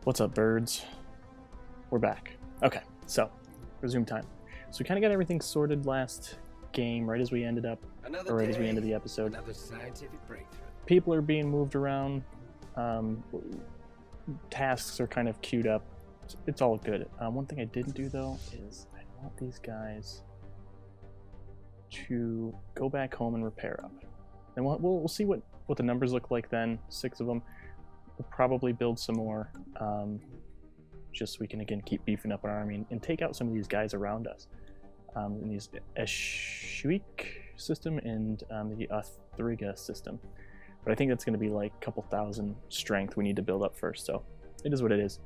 What's up, birds? We're back. Okay, so resume time. So we kind of got everything sorted last game, right as we ended up, Another or right day, as we ended the episode. Another scientific breakthrough. People are being moved around. Tasks are kind of queued up. It's all good. One thing I didn't do though is I want these guys to go back home and repair up. And we'll see what the numbers look like then. 6 of them. We'll probably build some more, just so we can again keep beefing up our army and take out some of these guys around us. In these Eshuik system and the Athriga system. But I think that's going to be like a couple thousand strength we need to build up first, so it is what it is.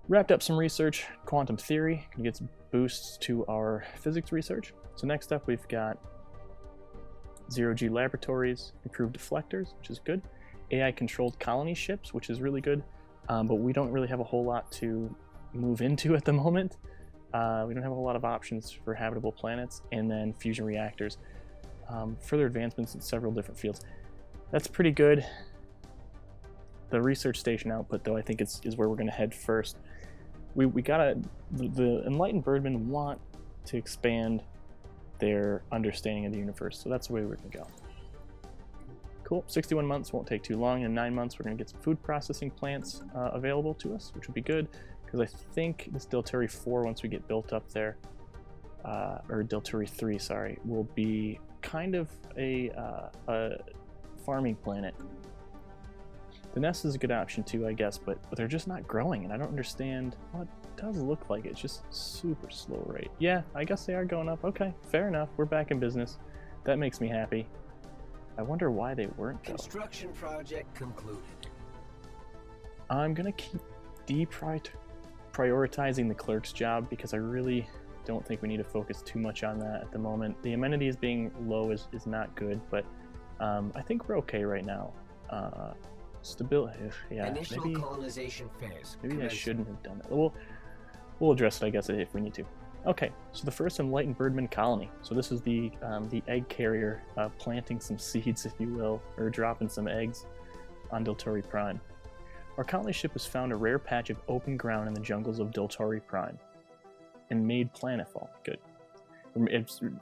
Wrapped up some research, quantum theory, can get some boosts to our physics research. So next up we've got zero-G laboratories, improved deflectors, which is good. AI-controlled colony ships, which is really good, but we don't really have a whole lot to move into at the moment. We don't have a whole lot of options for habitable planets, and then fusion reactors. Further advancements in several different fields. That's pretty good. The research station output, though, I think is where we're going to head first. We gotta, the Enlightened Birdmen want to expand their understanding of the universe, so that's the way we're going to go. Cool, 61 months won't take too long. In 9 months, we're going to get some food processing plants available to us, which would be good, because I think this Delturi 4, once we get built up there, or Delturi 3, sorry, will be kind of a farming planet. The nest is a good option too, I guess, but they're just not growing, and I don't understand. Well, it does look like it's just super slow rate. Yeah, I guess they are going up. Okay, fair enough. We're back in business. That makes me happy. I wonder why they weren't, though. Construction project concluded. I'm gonna keep prioritizing the clerk's job because I really don't think we need to focus too much on that at the moment. The amenities being low is not good, but I think we're okay right now. Stability, yeah. Initial colonization phase. Maybe I shouldn't have done that. We'll address it, I guess, if we need to. Okay, so the first Enlightened Birdman colony. So this is the egg carrier planting some seeds, if you will, or dropping some eggs on Delturi Prime. Our colony ship has found a rare patch of open ground in the jungles of Delturi Prime and made planetfall. Good.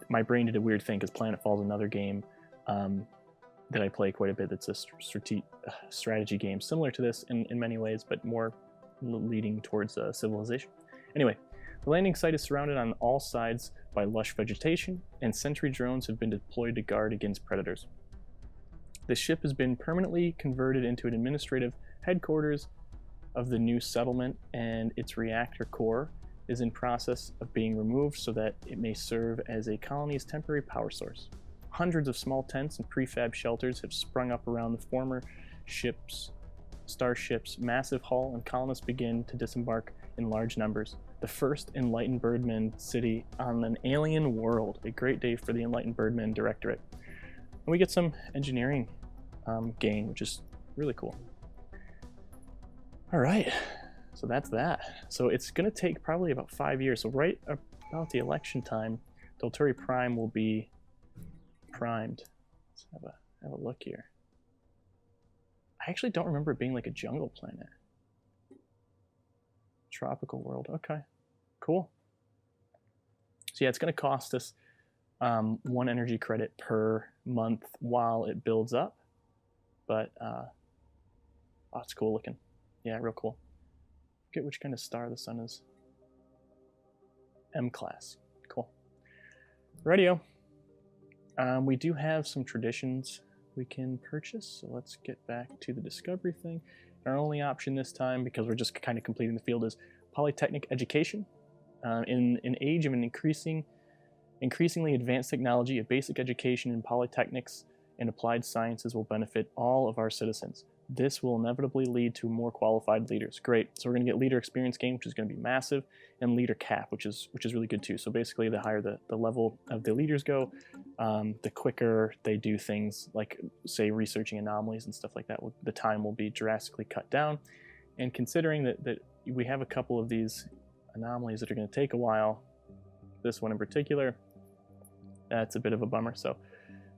My brain did a weird thing because planetfall is another game that I play quite a bit. It's a strategy game similar to this in many ways, but more leading towards civilization. Anyway, the landing site is surrounded on all sides by lush vegetation, and sentry drones have been deployed to guard against predators. The ship has been permanently converted into an administrative headquarters of the new settlement, and its reactor core is in process of being removed so that it may serve as a colony's temporary power source. Hundreds of small tents and prefab shelters have sprung up around the former starship's massive hull, and colonists begin to disembark in large numbers. The first Enlightened Birdmen city on an alien world. A great day for the Enlightened Birdmen Directorate. And we get some engineering gain, which is really cool. All right, so that's that. So it's going to take probably about 5 years. So right about the election time, Delturi Prime will be primed. Let's have a look here. I actually don't remember it being like a jungle planet. Tropical world. Okay, cool. So yeah, it's going to cost us 1 energy credit per month while it builds up, but oh, it's cool looking. Yeah, real cool. Forget which kind of star the sun is. M class. Cool. Radio. We do have some traditions we can purchase, so let's get back to the discovery thing. Our only option this time, because we're just kind of completing the field, is polytechnic education. In an age of an increasingly advanced technology, a basic education in polytechnics and applied sciences will benefit all of our citizens. This will inevitably lead to more qualified leaders. Great. So we're going to get leader experience gain, which is going to be massive, and leader cap, which is really good too. So basically, the higher the level of the leaders go, the quicker they do things like, say, researching anomalies and stuff like that. The time will be drastically cut down. And considering that we have a couple of these anomalies that are going to take a while, this one in particular, that's a bit of a bummer. So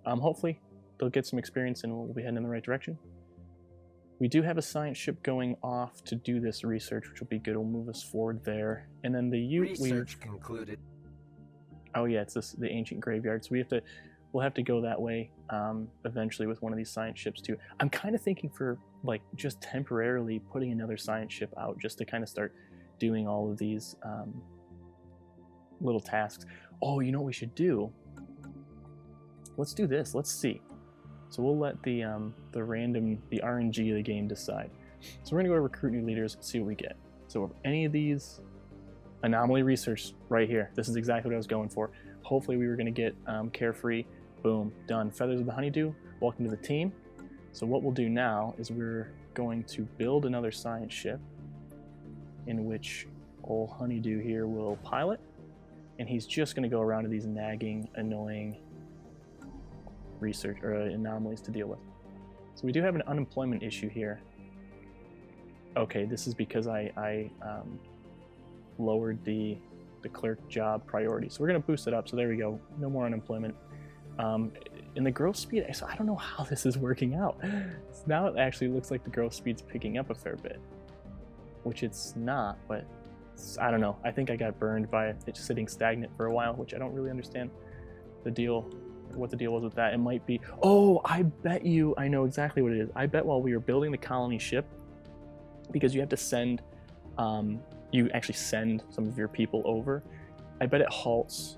hopefully they'll get some experience and we'll be heading in the right direction. We do have a science ship going off to do this research, which will be good. It'll move us forward there. And then the Ute, Research concluded. oh yeah, it's the ancient graveyard. So we'll have to go that way eventually with one of these science ships too. I'm kind of thinking for like just temporarily putting another science ship out just to kind of start doing all of these little tasks. Oh, you know what we should do? Let's do this. Let's see. So we'll let the RNG of the game decide. So we're gonna go to recruit new leaders, see what we get. So if any of these anomaly research right here, this is exactly what I was going for. Hopefully we were gonna get carefree, boom, done. Feathers of the Honeydew, welcome to the team. So what we'll do now is we're going to build another science ship in which old Honeydew here will pilot, and he's just gonna go around to these nagging, annoying research or anomalies to deal with. So we do have an unemployment issue here. Okay, this is because I lowered the clerk job priority. So we're gonna boost it up. So there we go, no more unemployment. In the growth speed, so I don't know how this is working out. So now it actually looks like the growth speed's picking up a fair bit, which it's not, but I don't know. I think I got burned by it sitting stagnant for a while, which I don't really understand what the deal was with that. It might be, oh, I bet you I know exactly what it is. I bet while we were building the colony ship, because you have to send, you actually send some of your people over, I bet it halts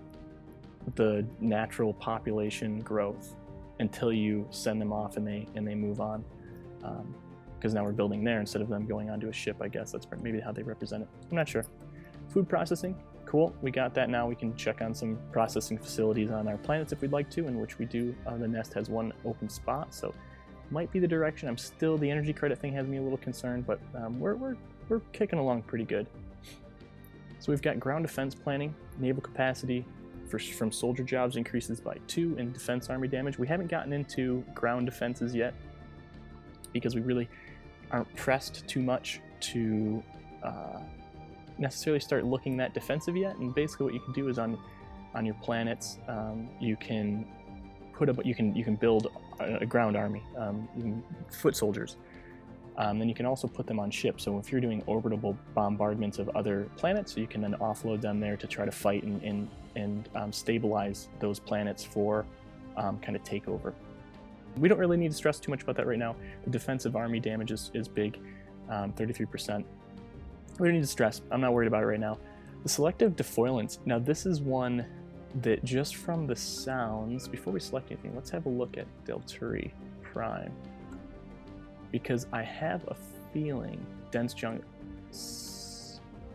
the natural population growth until you send them off and they move on. Because now we're building there instead of them going onto a ship, I guess. That's maybe how they represent it. I'm not sure. Food processing. Cool, we got that now. We can check on some processing facilities on our planets if we'd like to, in which we do. The nest has one open spot, so might be the direction. I'm still, the energy credit thing has me a little concerned, but we're kicking along pretty good. So we've got ground defense planning, naval capacity from soldier jobs increases by 2 in defense army damage. We haven't gotten into ground defenses yet because we really aren't pressed too much to necessarily start looking that defensive yet. And basically what you can do is on your planets, you can build a ground army, foot soldiers. Then you can also put them on ships. So if you're doing orbital bombardments of other planets, so you can then offload them there to try to fight and stabilize those planets for kind of takeover. We don't really need to stress too much about that right now. The defensive army damage is big, 33%. We don't need to stress. I'm not worried about it right now. The selective defoilants. Now this is one that just from the sounds, before we select anything, let's have a look at Delturi Prime. Because I have a feeling dense jungle.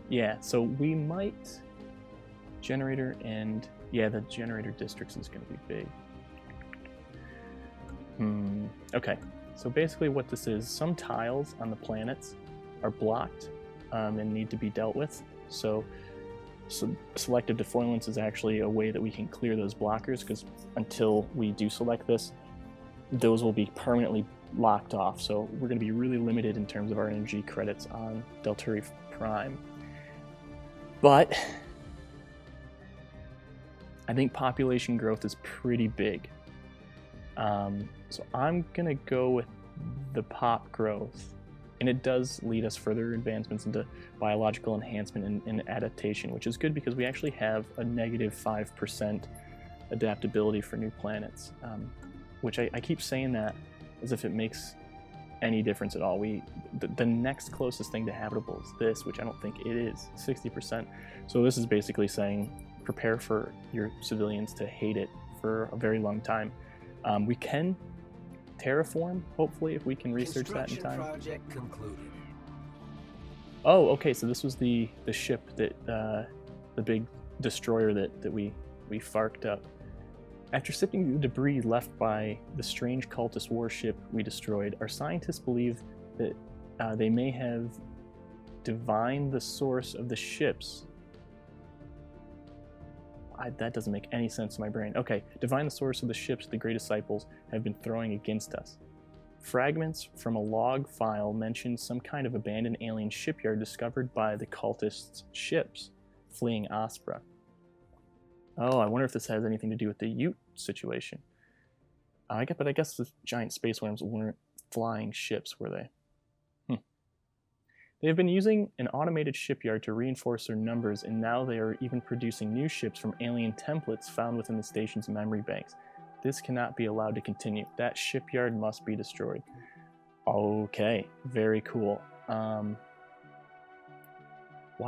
Yeah, so we might generator and yeah, the generator districts is going to be big. Okay, so basically what this is, some tiles on the planets are blocked and need to be dealt with. So selective defoilants is actually a way that we can clear those blockers, because until we do select this, those will be permanently locked off. So we're going to be really limited in terms of our energy credits on Delturi Prime. But I think population growth is pretty big. So I'm going to go with the pop growth. And it does lead us further advancements into biological enhancement and adaptation, which is good because we actually have a negative 5% adaptability for new planets, which I keep saying that as if it makes any difference at all. The next closest thing to habitable is this, which I don't think it is, 60%. So this is basically saying prepare for your civilians to hate it for a very long time. We can terraform, hopefully, if we can research that in time. Project concluded. Oh, okay, so this was the ship that the big destroyer that we farked up. After sifting the debris left by the strange cultist warship we destroyed, our scientists believe that they may have divined the source of the ships. That doesn't make any sense to my brain. Okay, divine the source of the ships the Great Disciples have been throwing against us. Fragments from a log file mention some kind of abandoned alien shipyard discovered by the cultists' ships fleeing Aspra. Oh, I wonder if this has anything to do with the Ute situation. But I guess the giant space worms weren't flying ships, were they? They have been using an automated shipyard to reinforce their numbers, and now they are even producing new ships from alien templates found within the station's memory banks. This cannot be allowed to continue. That shipyard must be destroyed. Okay, very cool. Why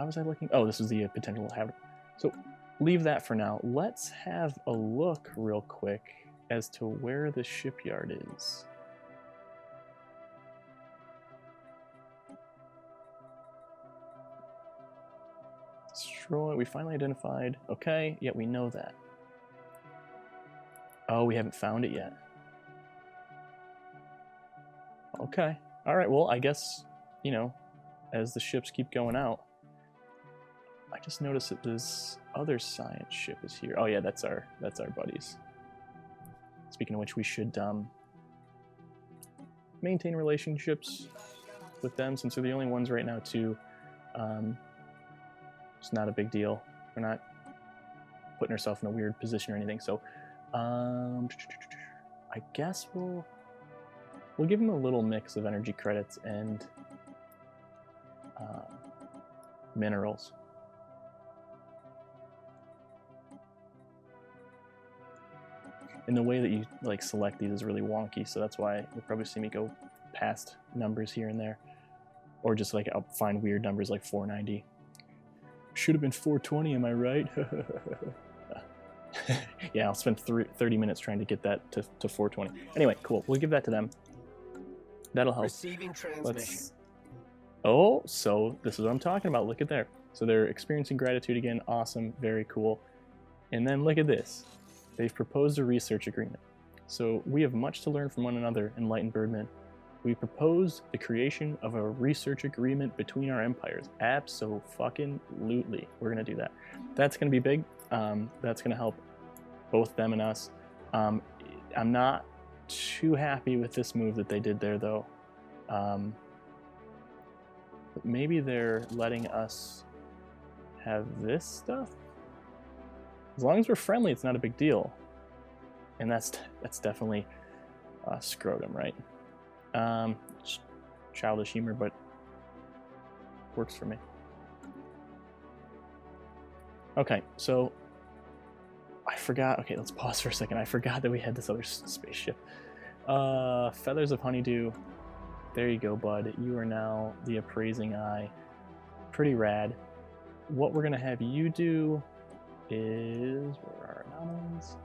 was I looking? Oh, this is the potential habit. So leave that for now. Let's have a look real quick as to where the shipyard is. Destroy. We finally identified. Okay, yeah, we know that. Oh, we haven't found it yet. Okay. All right, well, I guess, you know, as the ships keep going out, I just noticed that this other science ship is here. Oh yeah, that's our buddies. Speaking of which, we should maintain relationships with them since they're the only ones right now to it's not a big deal. We're not putting ourselves in a weird position or anything. So I guess we'll give them a little mix of energy credits and minerals. And the way that you like select these is really wonky, so that's why you'll probably see me go past numbers here and there, or just like I'll find weird numbers like 490. Should have been 420, am I right? Yeah, I'll spend 30 minutes trying to get that to 420. Anyway, cool. We'll give that to them. That'll help. Receiving transmission. Oh, so this is what I'm talking about. Look at there. So they're experiencing gratitude again. Awesome. Very cool. And then look at this. They've proposed a research agreement. So we have much to learn from one another, Enlightened Birdmen. We propose the creation of a research agreement between our empires. Abso-fucking-lutely. We're going to do that. That's going to be big. That's going to help both them and us. I'm not too happy with this move that they did there, though. But maybe they're letting us have this stuff? As long as we're friendly, it's not a big deal. And that's definitely scrotum, right? Childish humor, but works for me. Okay, so I forgot. Okay, let's pause for a second. I forgot that we had this other spaceship. Feathers of Honeydew. There you go, bud. You are now the appraising eye. Pretty rad. What we're gonna have you do is, where are our anomalies?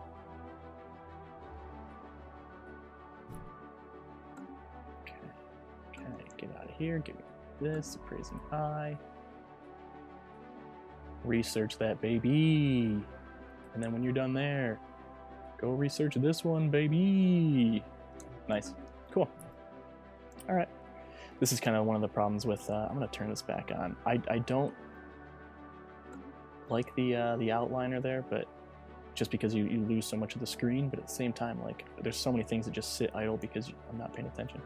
Okay, get out of here. Give me this appraising eye. Research that, baby. And then when you're done there, go research this one, baby. Nice. Cool. All right. This is kind of one of the problems with, I'm going to turn this back on. I don't like the outliner there, but just because you lose so much of the screen, but at the same time, like, there's so many things that just sit idle because I'm not paying attention.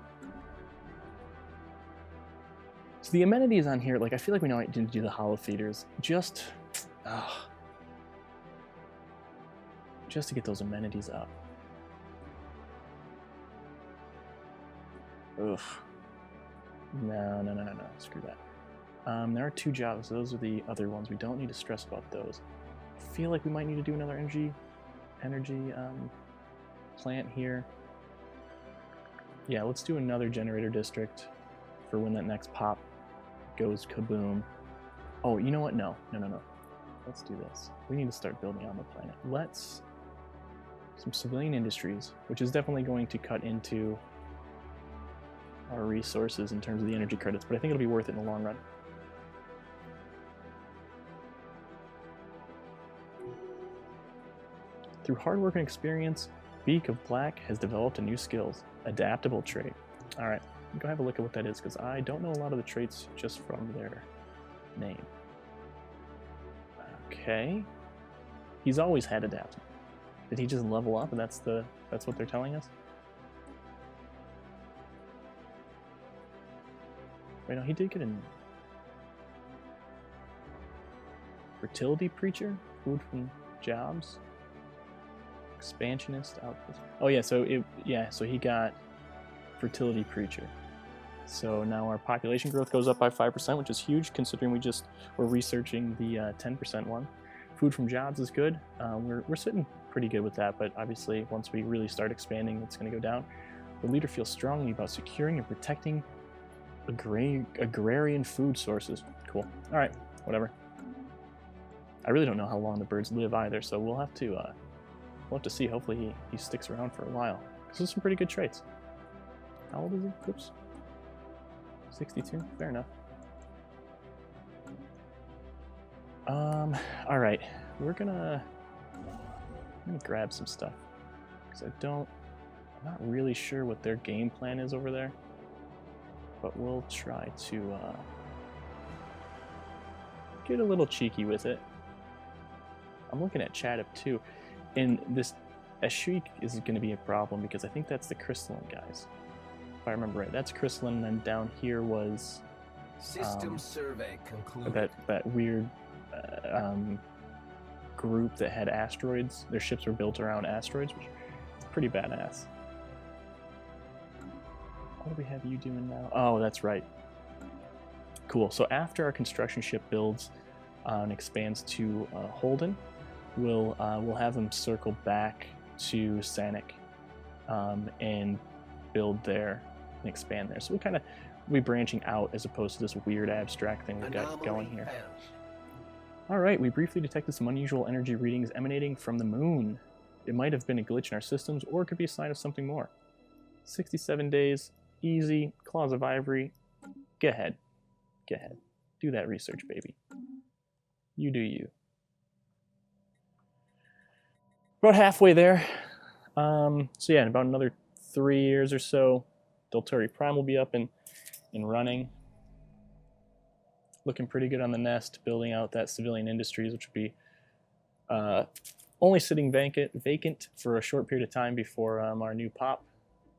So the amenities on here, like, I feel like we know I didn't do the hollow theaters. Just to get those amenities up. Ugh. No. Screw that. There are 2 jobs. Those are the other ones. We don't need to stress about those. I feel like we might need to do another energy plant here. Yeah, let's do another generator district for when that next pop goes kaboom. Oh, you know what? No. Let's do this. We need to start building on the planet. Some civilian industries, which is definitely going to cut into our resources in terms of the energy credits, but I think it'll be worth it in the long run. Through hard work and experience, Beak of Black has developed a new skills, adaptable trait. All right, go have a look at what that is, because I don't know a lot of the traits just from their name. Okay, he's always had adaptable. Did he just level up, and that's what they're telling us? Wait, no, he did get a fertility preacher, food from jobs, expansionist outputs. Oh yeah, so he got fertility preacher. So now our population growth goes up by 5%, which is huge considering we're researching the 10% one. Food from jobs is good. We're sitting pretty good with that, but obviously once we really start expanding, it's going to go down. The leader feels strongly about securing and protecting agrarian food sources. Cool. All right, whatever. I really don't know how long the birds live either, so we'll have to see. Hopefully he sticks around for a while. Those are some pretty good traits. How old is he? Oops. 62. Fair enough. All right. I'm gonna grab some stuff because I'm not really sure what their game plan is over there, but we'll try to get a little cheeky with it. I'm looking at chat up too, and this Ashik is going to be a problem because I think that's the crystalline guys. If I remember right, that's crystalline, and then down here was System survey concluded. that weird group that had asteroids. Their ships were built around asteroids, which is pretty badass. What do we have you doing now? Oh, that's right. Cool. So after our construction ship builds and expands to Holden, we'll have them circle back to Sanic and build there and expand there. So we'll be branching out as opposed to this weird abstract thing we've got going here. All right, we briefly detected some unusual energy readings emanating from the moon. It might have been a glitch in our systems, or it could be a sign of something more. 67 days, easy, claws of ivory. Go ahead. Go ahead. Do that research, baby. You do you. About halfway there. So yeah, in about another 3 years or so, Delturi Prime will be up and running. Looking pretty good on the nest, building out that civilian industries, which will be only sitting vacant for a short period of time before our new pop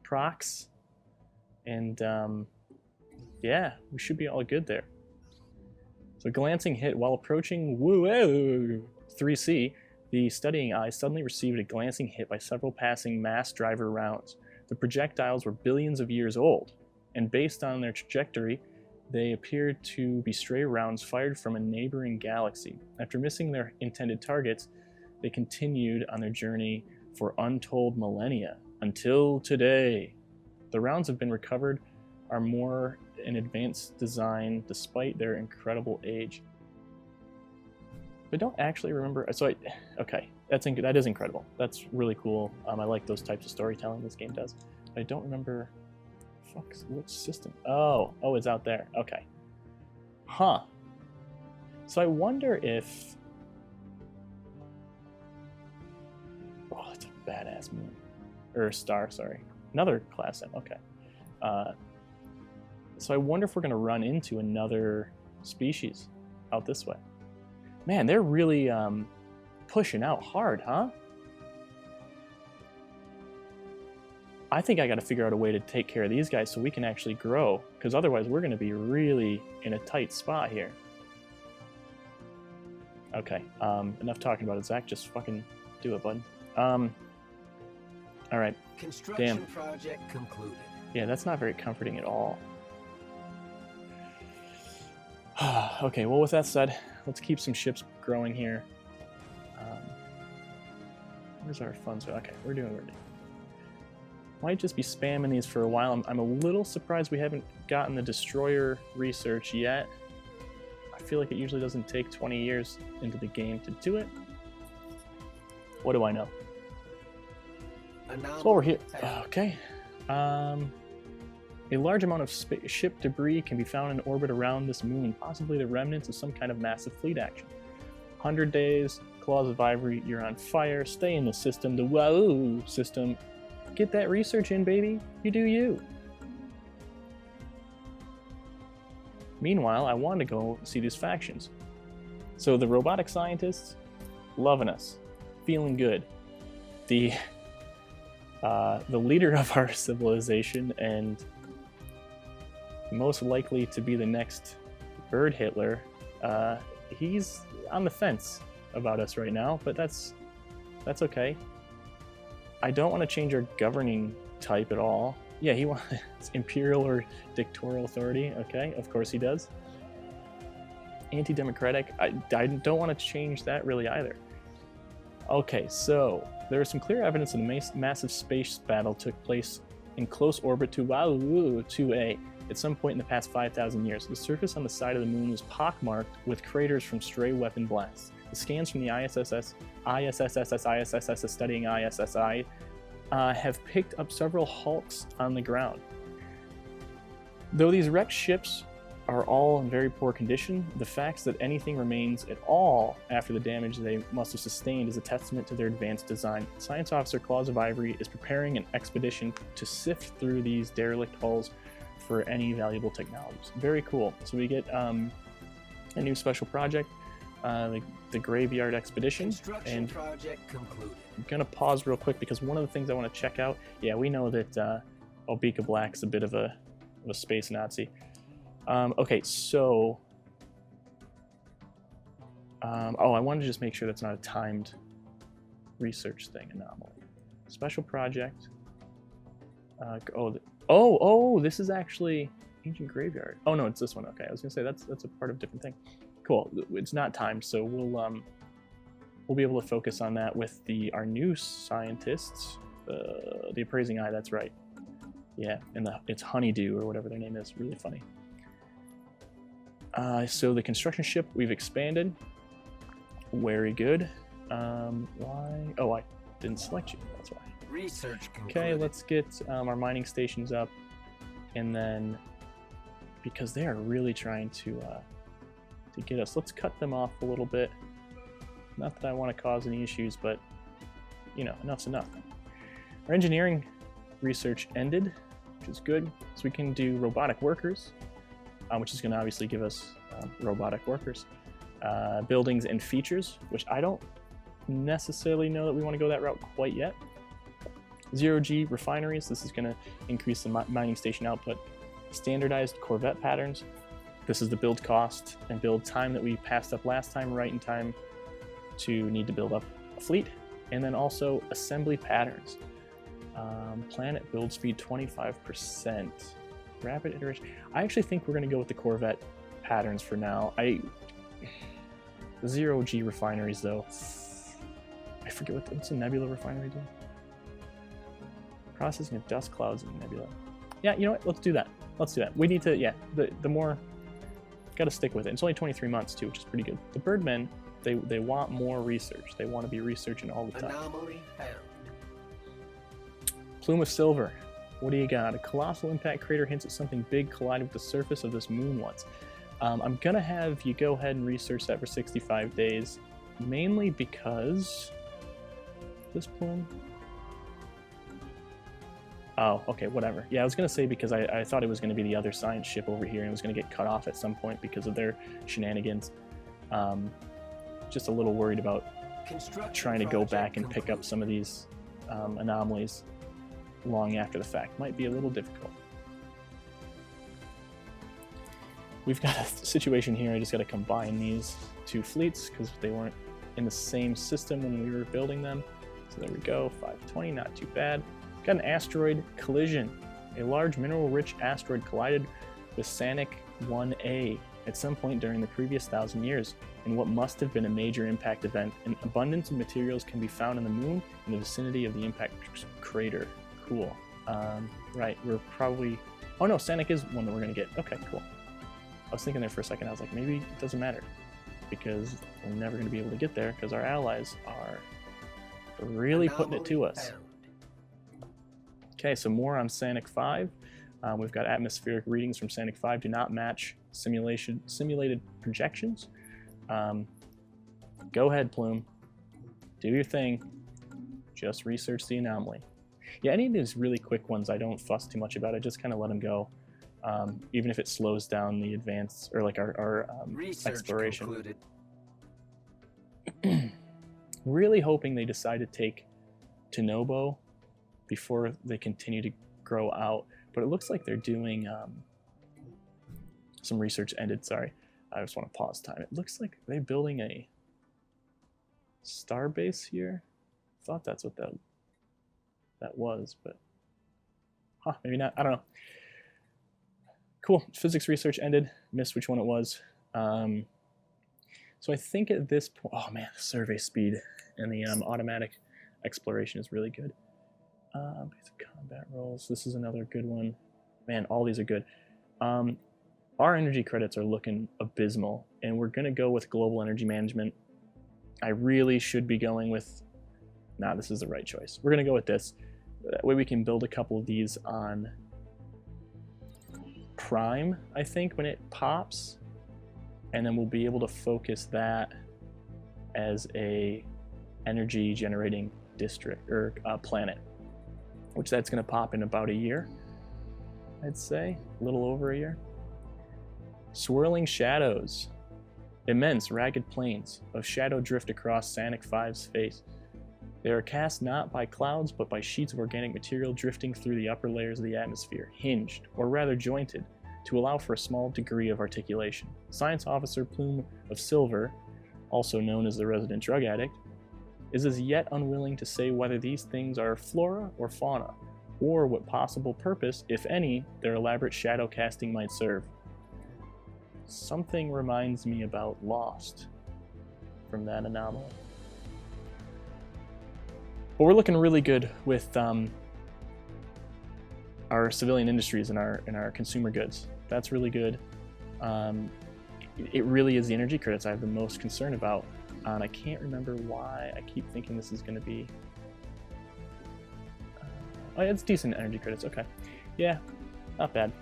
procs. And yeah, we should be all good there. So glancing hit while approaching 3C, the studying eye suddenly received a glancing hit by several passing mass driver rounds. The projectiles were billions of years old, and based on their trajectory, they appeared to be stray rounds fired from a neighboring galaxy. After missing their intended targets, they continued on their journey for untold millennia, until today. The rounds have been recovered, are more an advanced design despite their incredible age. I don't actually remember, okay, that is incredible. That's really cool. I like those types of storytelling this game does. But I don't remember, which system? Oh, it's out there, okay. Huh. So I wonder if, oh, that's a badass moon, or star, sorry. Another class M, okay. So I wonder if we're gonna run into another species out this way. Man, they're really pushing out hard, huh? I think I gotta figure out a way to take care of these guys so we can actually grow, because otherwise we're gonna be really in a tight spot here. Okay, enough talking about it. Zach, just fucking do it, bud. All right. Construction project concluded. Yeah, that's not very comforting at all. Okay, well, with that said, let's keep some ships growing here. Where's our funds? Okay, we're doing what we're doing. Might just be spamming these for a while. I'm a little surprised we haven't gotten the destroyer research yet. I feel like it usually doesn't take 20 years into the game to do it. What do I know? So we're here. Okay. A large amount of ship debris can be found in orbit around this moon, possibly the remnants of some kind of massive fleet action. 100 days, claws of ivory, you're on fire, stay in the system, the WOW system. Get that research in, baby. You do you. Meanwhile, I wanted to go see these factions. So the robotic scientists, loving us, feeling good. The leader of our civilization and most likely to be the next bird Hitler, he's on the fence about us right now, but that's okay. I don't want to change our governing type at all. Yeah, he wants imperial or dictatorial authority. Okay, of course he does. Anti-democratic. I don't want to change that really either. Okay, so there is some clear evidence that a massive space battle took place in close orbit to 2A at some point in the past 5,000 years. The surface on the side of the moon was pockmarked with craters from stray weapon blasts. The scans from the ISSS studying ISSI have picked up several hulks on the ground. Though these wrecked ships are all in very poor condition, the fact that anything remains at all after the damage they must have sustained is a testament to their advanced design. Science Officer Claws of Ivory is preparing an expedition to sift through these derelict hulls for any valuable technologies. Very cool. So we get a new special project, the Graveyard Expedition. Construction project concluded. I'm gonna pause real quick because one of the things I want to check out. Yeah, we know that Obika Black's a bit of a space Nazi. Okay, so oh, I wanted to just make sure that's not a timed research thing anomaly. Special project. Oh, this is actually Ancient Graveyard. Oh no, it's this one. Okay, I was gonna say that's a part of a different thing. Cool. It's not timed, so we'll be able to focus on that with our new scientists, the Appraising Eye. That's right. Yeah, and it's Honeydew or whatever their name is. Really funny. So the construction ship we've expanded. Very good. Why? Oh, I didn't select you. That's why. Research concluded. Okay, let's get our mining stations up, and then because they are really trying to get us, let's cut them off a little bit. Not that I want to cause any issues, but you know, enough's enough. Our engineering research ended, which is good. So we can do robotic workers, which is going to obviously give us robotic workers. Buildings and features, which I don't necessarily know that we want to go that route quite yet. Zero-G refineries, this is going to increase the mining station output. Standardized Corvette patterns, this is the build cost and build time that we passed up last time, right in time to need to build up a fleet. And then also assembly patterns. Planet build speed 25%. Rapid iteration. I actually think we're going to go with the Corvette patterns for now. Zero-G refineries though. I forget what's the Nebula refinery do? Processing of dust clouds in Nebula. Yeah, you know what? Let's do that. Let's do that. We need to, yeah, the more, got to stick with it. It's only 23 months too, which is pretty good. The Birdmen, they want more research. They want to be researching all the time. Anomaly found. Plume of Silver. What do you got? A colossal impact crater hints at something big collided with the surface of this moon once. I'm going to have you go ahead and research that for 65 days, mainly because this plume... Oh, okay, whatever. Yeah, I was going to say because I thought it was going to be the other science ship over here and it was going to get cut off at some point because of their shenanigans. Just a little worried about trying to go back and pick up some of these anomalies long after the fact. Might be a little difficult. We've got a situation here. I just got to combine these two fleets because they weren't in the same system when we were building them. So there we go, 520, not too bad. Got an asteroid collision. A large mineral-rich asteroid collided with Sanic 1A at some point during the previous 1,000 years in what must have been a major impact event. An abundance of materials can be found on the moon in the vicinity of the impact crater. Cool. Right, we're probably... Oh no, Sanic is one that we're going to get. Okay, cool. I was thinking there for a second, I was like, maybe it doesn't matter because we're never going to be able to get there because our allies are really putting it to us. Okay, so more on Sanic 5. We've got atmospheric readings from Sanic 5 do not match simulated projections. Go ahead, Plume. Do your thing. Just research the anomaly. Yeah, any of these really quick ones I don't fuss too much about. I just kind of let them go. Even if it slows down the advance or like our exploration. Really hoping they decide to take Tanobo before they continue to grow out, but it looks like they're doing some research ended. Sorry, I just want to pause time. It looks like they're building a star base here. I thought that's what that was, but Huh, maybe not. I don't know. Cool. Physics research ended. Missed which one it was. So I think at this point, oh man, the survey speed and the automatic exploration is really good. Basic combat roles. This is another good one. Man, all these are good. Our energy credits are looking abysmal, and we're going to go with global energy management. I really should be going with... Nah, this is the right choice. We're going to go with this. That way we can build a couple of these on Prime, I think, when it pops. And then we'll be able to focus that as a energy generating district or planet, which that's going to pop in about a year, I'd say, a little over a year. Swirling shadows. Immense ragged plains of shadow drift across Sanic 5's face. They are cast not by clouds but by sheets of organic material drifting through the upper layers of the atmosphere, hinged, or rather jointed, to allow for a small degree of articulation. Science Officer Plume of Silver, also known as the resident drug addict, is as yet unwilling to say whether these things are flora or fauna, or what possible purpose, if any, their elaborate shadow casting might serve. Something reminds me about Lost from that anomaly. But we're looking really good with our civilian industries and our consumer goods. That's really good. It really is the energy credits I have the most concern about. And I can't remember why I keep thinking this is going to be... oh, yeah, it's decent energy credits. Okay. Yeah, not bad.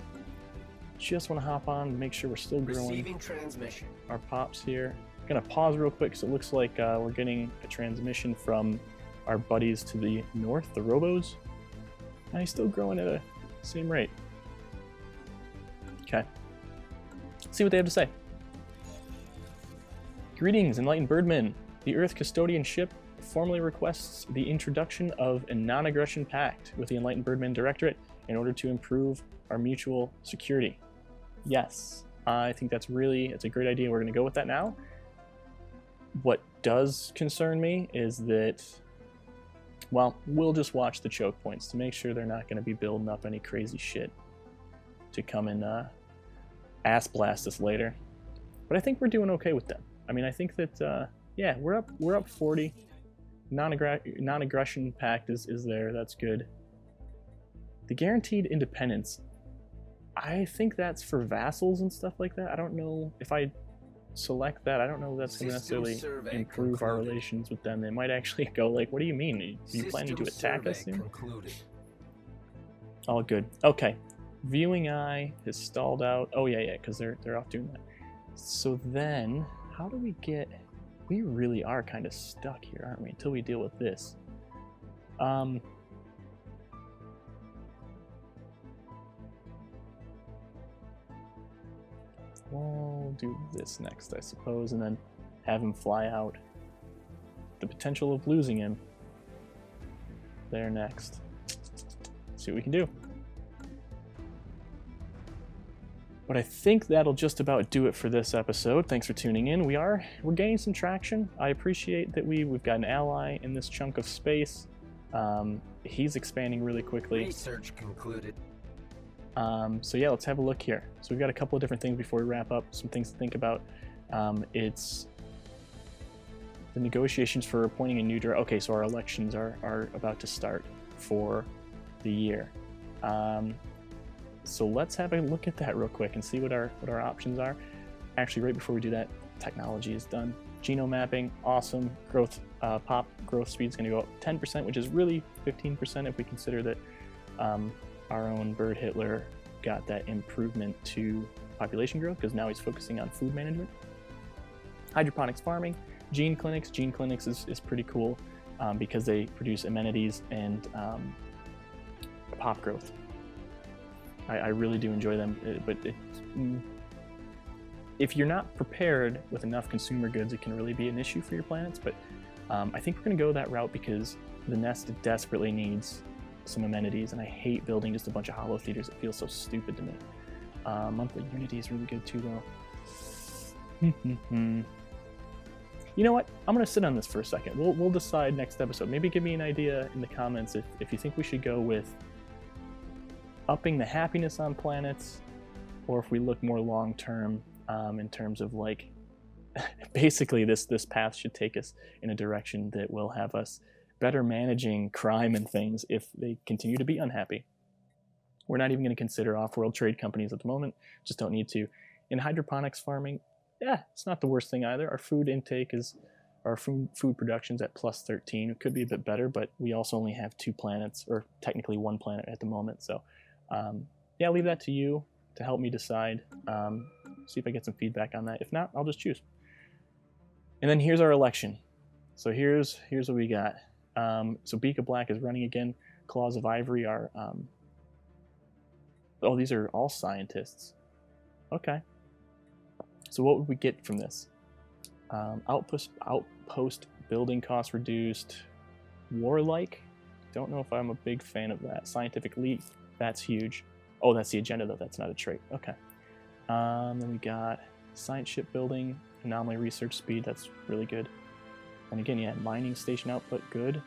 Just want to hop on and make sure we're still growing. Receiving transmission. Our pops here. I'm going to pause real quick because it looks like we're getting a transmission from our buddies to the north, the Robos. And he's still growing at a same rate. Okay. See what they have to say. Greetings, enlightened birdmen. The Earth Custodian ship formally requests the introduction of a non-aggression pact with the Enlightened Birdmen Directorate in order to improve our mutual security. Yes, I think it's a great idea. We're going to go with that now. What does concern me is that, well, we'll just watch the choke points to make sure they're not going to be building up any crazy shit to come and ass blast us later. But I think we're doing okay with them. I mean, I think that yeah, we're up 40. Non-aggression pact is there. That's good. The guaranteed independence, I think that's for vassals and stuff like that. I don't know if I select that. I don't know if that's going to necessarily improve our relations with them. It might actually go like, what do you mean? Are you planning to attack us soon? All good. Okay. Viewing eye has stalled out. Oh yeah, because they're off doing that. So then, how do we get... We really are kind of stuck here, aren't we? Until we deal with this. We'll do this next, I suppose, and then have him fly out. The potential of losing him there next. See what we can do. But I think that'll just about do it for this episode. Thanks for tuning in. We're gaining some traction. I appreciate that we've got an ally in this chunk of space. He's expanding really quickly. Research concluded. So yeah, let's have a look here. So we've got a couple of different things before we wrap up. Some things to think about. It's the negotiations for appointing a new director. Okay, so our elections are about to start for the year. So let's have a look at that real quick and see what our options are. Actually, right before we do that, technology is done. Genome mapping, awesome. Growth, pop growth speed is going to go up 10%, which is really 15% if we consider that our own Bird Hitler got that improvement to population growth because now he's focusing on food management. Hydroponics farming, gene clinics. Gene clinics is pretty cool because they produce amenities and pop growth. I really do enjoy them, but if you're not prepared with enough consumer goods, it can really be an issue for your planets. But I think we're going to go that route because the nest desperately needs some amenities, and I hate building just a bunch of hollow theaters. It feels so stupid to me. Monthly Unity is really good too, though. You know what? I'm going to sit on this for a second. We'll decide next episode. Maybe give me an idea in the comments if you think we should go with upping the happiness on planets, or if we look more long term in terms of like, basically this path should take us in a direction that will have us better managing crime and things if they continue to be unhappy. We're not even going to consider off-world trade companies at the moment, just don't need to. In hydroponics farming, yeah, it's not the worst thing either. Our food intake is, our food production's at plus 13. It could be a bit better, but we also only have 2 planets, or technically 1 planet at the moment. So yeah, I'll leave that to you to help me decide. See if I get some feedback on that. If not, I'll just choose. And then here's our election. So here's what we got. So Beak of Black is running again. Claws of Ivory are... oh, these are all scientists. Okay. So what would we get from this? Outpost building cost reduced. Warlike. Don't know if I'm a big fan of that. Scientific leap. That's huge. Oh, that's the agenda though. That's not a trait. Okay. Then we got science shipbuilding, anomaly research speed. That's really good. And again, yeah, mining station output, good.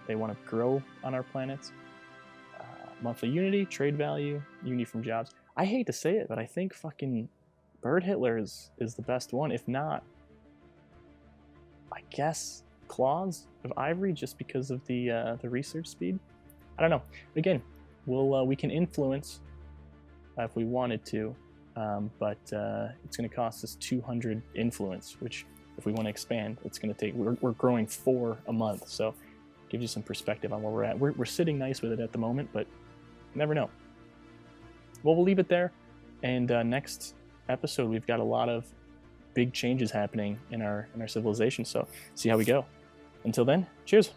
They want to grow on our planets. Monthly unity, trade value, unity from jobs. I hate to say it, but I think fucking Bird Hitler is the best one. If not, I guess Claws of Ivory, just because of the research speed. I don't know. Again, we can influence if we wanted to, but it's going to cost us 200 influence, which if we want to expand, it's going to take. We're growing 4 a month, so gives you some perspective on where we're at. We're sitting nice with it at the moment, but never know. Well, we'll leave it there. And next episode, we've got a lot of big changes happening in our civilization. So see how we go. Until then, cheers.